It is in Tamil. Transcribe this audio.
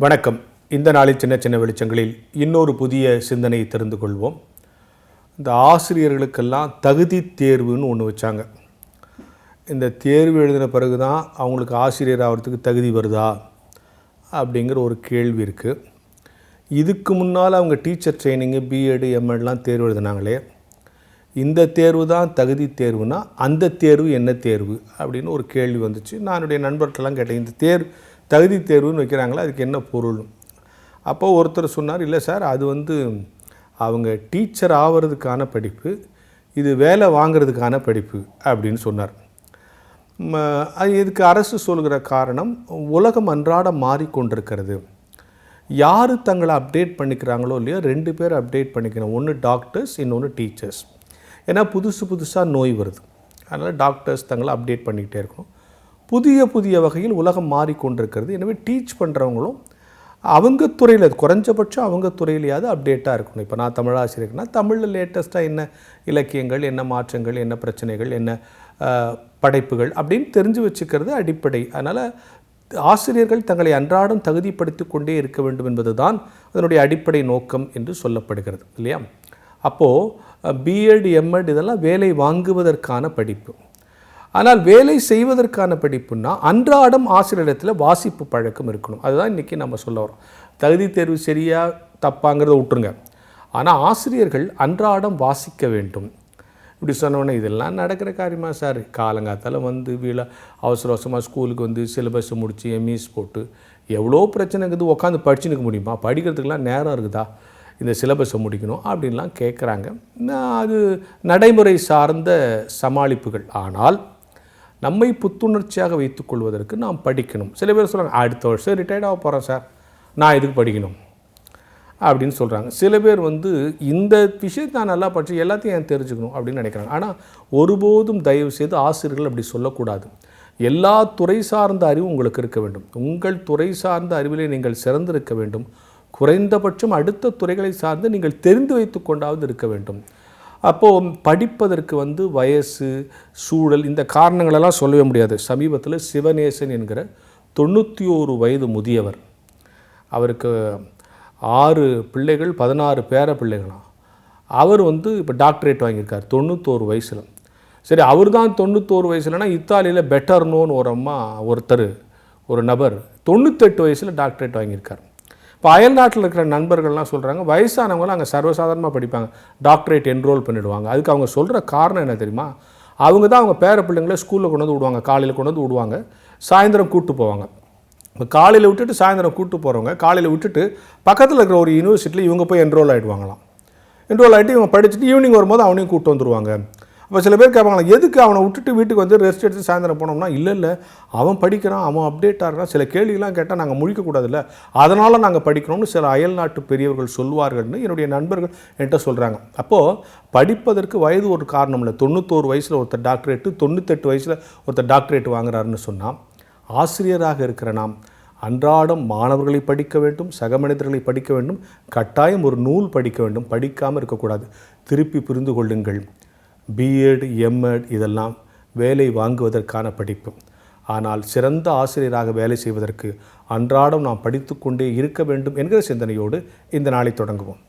வணக்கம். இந்த நாளில் சின்ன சின்ன வெளிச்சங்களில் இன்னொரு புதிய சிந்தனையை தெரிந்து கொள்வோம். இந்த ஆசிரியர்களுக்கெல்லாம் தகுதி தேர்வுன்னு ஒன்று வச்சாங்க. இந்த தேர்வு எழுதின பிறகு தான் அவங்களுக்கு ஆசிரியர் ஆகிறதுக்கு தகுதி வருதா அப்படிங்கிற ஒரு கேள்வி இருக்குது. இதுக்கு முன்னால் அவங்க டீச்சர் ட்ரைனிங்கு பிஎட் எம்எட்லாம் தேர்வு எழுதினாங்களே, இந்த தேர்வு தான் தகுதி தேர்வுனா அந்த தேர்வு என்ன தேர்வு அப்படின்னு ஒரு கேள்வி வந்துச்சு. நான் என்னுடைய நண்பர்களெலாம் கேட்டேன், இந்த தகுதி தேர்வுன்னு வைக்கிறாங்களா, அதுக்கு என்ன பொருள்? அப்போது ஒருத்தர் சொன்னார், இல்லை சார், அது அவங்க டீச்சர் ஆகிறதுக்கான படிப்பு, இது வேலை வாங்கிறதுக்கான படிப்பு அப்படின்னு சொன்னார். அது இதுக்கு அரசு சொல்கிற காரணம், உலகம் அன்றாடம் மாறிக்கொண்டிருக்கிறது. யார் தங்களை அப்டேட் பண்ணிக்கிறாங்களோ இல்லையோ, 2 பேர் அப்டேட் பண்ணிக்கணும். ஒன்று டாக்டர்ஸ், இன்னொன்று டீச்சர்ஸ். ஏன்னா புதுசாக நோய் வருது. அதனால் டாக்டர்ஸ் தங்களை அப்டேட் பண்ணிக்கிட்டே இருக்கணும். புதிய வகையில் உலகம் மாறிக்கொண்டிருக்கிறது. எனவே டீச் பண்ணுறவங்களும் அவங்க துறையில், குறைஞ்சபட்சம் அவங்க துறையிலையாவது அப்டேட்டாக இருக்கணும். இப்போ நான் தமிழ் ஆசிரியர்னா தமிழில் லேட்டஸ்ட்டாக என்ன இலக்கியங்கள், என்ன மாற்றங்கள், என்ன பிரச்சனைகள், என்ன படைப்புகள் அப்படின்னு தெரிஞ்சு வச்சுக்கிறது அடிப்படை. அதனால் ஆசிரியர்கள் தங்களை அன்றாடம் தகுதிப்படுத்தி கொண்டே இருக்க வேண்டும் என்பது தான் அதனுடைய அடிப்படை நோக்கம் என்று சொல்லப்படுகிறது இல்லையா? அப்போது பிஎட் எம்எட் இதெல்லாம் வேலை வாங்குவதற்கான படிப்பு. ஆனால் வேலை செய்வதற்கான படிப்புன்னா அன்றாடம் ஆசிரியரிடத்தில் வாசிப்பு பழக்கம் இருக்கணும். அதுதான் இன்றைக்கி நம்ம சொல்ல வரோம். தகுதி தேர்வு சரியாக தப்பாங்கிறத விட்டுருங்க. ஆனால் ஆசிரியர்கள் அன்றாடம் வாசிக்க வேண்டும். இப்படி சொன்னோன்னே இதெல்லாம் நடக்கிற காரியமா சார்? காலங்காத்தால் அவசர அவசரமாக ஸ்கூலுக்கு சிலபஸ் முடித்து எம்இஸ் போட்டு எவ்வளோ பிரச்சனை இருக்குது, உட்காந்து படிச்சுன்னு முடியுமா? படிக்கிறதுக்கெலாம் நேரம் இருக்குதா? இந்த சிலபஸை முடிக்கணும் அப்படின்லாம் கேட்குறாங்க. அது நடைமுறை சார்ந்த சமாளிப்புகள். ஆனால் நம்மை புத்துணர்ச்சியாக வைத்துக்கொள்வதற்கு நாம் படிக்கணும். சில பேர் சொல்கிறாங்க, அடுத்த வருஷம் ரிட்டையர்ட் ஆக போகிறேன் சார், நான் இதுக்கு படிக்கணும் அப்படின்னு சொல்கிறாங்க. சில பேர் இந்த விஷயத்தை நான் நல்லா படித்து எல்லாத்தையும் ஏன் தெரிஞ்சுக்கணும் அப்படின்னு நினைக்கிறாங்க. ஆனால் ஒருபோதும் தயவு செய்து ஆசிரியர்கள் அப்படி சொல்லக்கூடாது. எல்லா துறை சார்ந்த அறிவும் உங்களுக்கு இருக்க வேண்டும். உங்கள் துறை சார்ந்த அறிவிலே நீங்கள் சிறந்திருக்க வேண்டும். குறைந்தபட்சம் அடுத்த துறைகளை சார்ந்து நீங்கள் தெரிந்து வைத்து கொண்டாவது இருக்க வேண்டும். அப்போது படிப்பதற்கு வயசு, சூழல், இந்த காரணங்களெல்லாம் சொல்லவே முடியாது. சமீபத்தில் சிவநேசன் என்கிற 91 வயது முதியவர், அவருக்கு 6 பிள்ளைகள், 16 பேர பிள்ளைகளாம். அவர் இப்போ டாக்டரேட் வாங்கியிருக்கார் 91 வயசில். சரி, அவர் தான் 91 வயசுலனா இத்தாலியில் பெட்டர்னோன்னு ஒரு நபர் 98 வயசில் டாக்டரேட் வாங்கியிருக்கார். இப்போ அயல்நாட்டில் இருக்கிற நண்பர்கள்லாம் சொல்கிறாங்க, வயசானவங்களாம் அங்கே சர்வசாதாரணமாக படிப்பாங்க, டாக்டரேட் என்ரோல் பண்ணிவிடுவாங்க. அதுக்கு அவங்க சொல்கிற காரணம் என்ன தெரியுமா? அவங்க தான் அவங்க பேர பிள்ளைங்களை ஸ்கூலில் கொண்டு விடுவாங்க, காலையில் கொண்டு விடுவாங்க, சாயந்தரம் கூப்பிட்டு போவாங்க. இப்போ காலையில் விட்டுட்டு சாயந்தரம் கூப்பிட்டு போகிறவங்க காலையில் விட்டுட்டு பக்கத்தில் இருக்கிற ஒரு யூனிவர்சிட்டியில் இவங்க போய் என்ரோல் ஆகிடுவாங்களாம். என்ரோல் ஆகிட்டு இவங்க படிச்சுட்டு ஈவினிங் வரும்போது அவனையும் கூப்பிட்டு வந்துடுவாங்க. அப்போ சில பேர் கேட்பாங்களா, எதுக்கு அவனை விட்டுட்டு வீட்டுக்கு ரெஸ்ட் எடுத்து சாயந்தரம் போனோம்னா? இல்லை, அவன் படிக்கிறான், அவன் அப்டேட்டாக இருக்கான், சில கேள்விலாம் கேட்டால் நாங்கள் முழிக்கக்கூடாதுல்ல, அதனால் நாங்கள் படிக்கணும்னு சில அயல்நாட்டு பெரியவர்கள் சொல்வார்கள்னு என்னுடைய நண்பர்கள் என்கிட்ட சொல்கிறாங்க. அப்போது படிப்பதற்கு வயது ஒரு காரணம் இல்லை. 91 வயசில் ஒருத்தர் டாக்டரேட்டு, 98 வயசில் ஒருத்தர் டாக்டரேட் வாங்குறாருன்னு சொன்னால், ஆசிரியராக இருக்கிற நாம் அன்றாடம் மாணவர்களை படிக்க வேண்டும், சக மனிதர்களை படிக்க வேண்டும், கட்டாயம் ஒரு நூல் படிக்க வேண்டும், படிக்காமல் இருக்கக்கூடாது. திருப்பி புரிந்து கொள்ளுங்கள், பிஎட் எம்எட் இதெல்லாம் வேலை வாங்குவதற்கான படிப்பு. ஆனால் சிறந்த ஆசிரியராக வேலை செய்வதற்கு அன்றாடம் நாம் படித்து கொண்டே இருக்க வேண்டும் என்கிற சிந்தனையோடு இந்த நாளை தொடங்குவோம்.